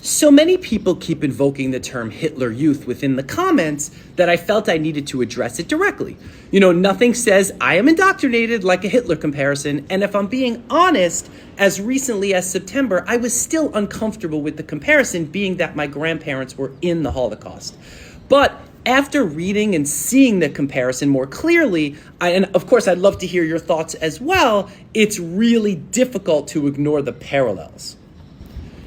So many people keep invoking the term Hitler Youth within the comments that I felt I needed to address it directly. Nothing says I am indoctrinated like a Hitler comparison, and if I'm being honest, as recently as September, I was still uncomfortable with the comparison, being that my grandparents were in the Holocaust. But after reading and seeing the comparison more clearly, and of course I'd love to hear your thoughts as well, it's really difficult to ignore the parallels.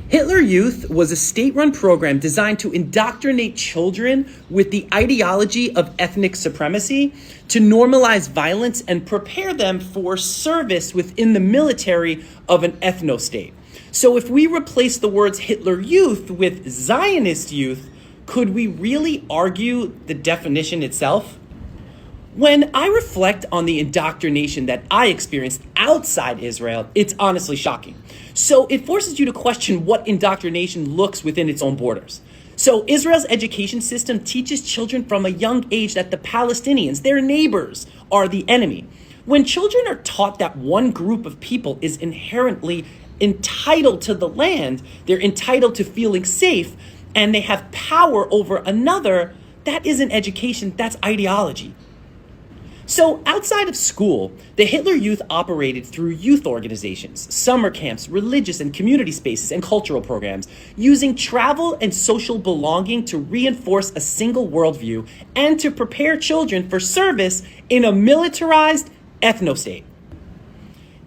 Hitler Youth was a state-run program designed to indoctrinate children with the ideology of ethnic supremacy, to normalize violence and prepare them for service within the military of an ethno-state. So if we replace the words Hitler Youth with Zionist Youth, could we really argue the definition itself? When I reflect on the indoctrination that I experienced outside Israel, it's honestly shocking. So it forces you to question what indoctrination looks within its own borders. So Israel's education system teaches children from a young age that the Palestinians, their neighbors, are the enemy. When children are taught that one group of people is inherently entitled to the land, they're entitled to feeling safe, and they have power over another, that isn't education, that's ideology. So outside of school, the Hitler Youth operated through youth organizations, summer camps, religious and community spaces, and cultural programs, using travel and social belonging to reinforce a single worldview and to prepare children for service in a militarized ethno-state.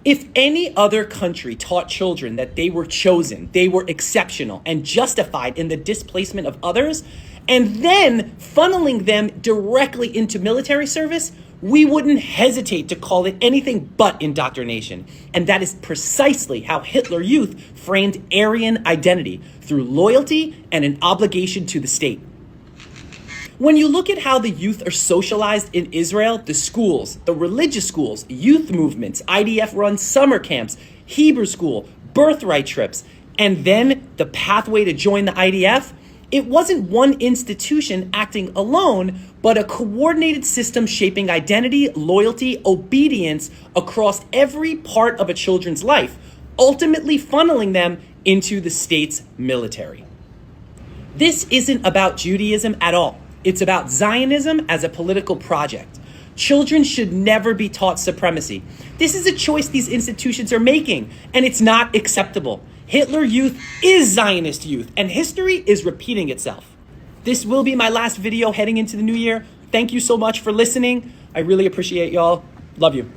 If any other country taught children that they were chosen, they were exceptional, and justified in the displacement of others, and then funneling them directly into military service, we wouldn't hesitate to call it anything but indoctrination. And that is precisely how Hitler Youth framed Aryan identity, through loyalty and an obligation to the state. When you look at how the youth are socialized in Israel, the schools, the religious schools, youth movements, IDF-run summer camps, Hebrew school, birthright trips, and then the pathway to join the IDF, it wasn't one institution acting alone, but a coordinated system shaping identity, loyalty, obedience across every part of a children's life, ultimately funneling them into the state's military. This isn't about Judaism at all. It's about Zionism as a political project. Children should never be taught supremacy. This is a choice these institutions are making, and it's not acceptable. Hitler Youth is Zionist youth, and history is repeating itself. This will be my last video heading into the new year. Thank you so much for listening. I really appreciate y'all. Love you.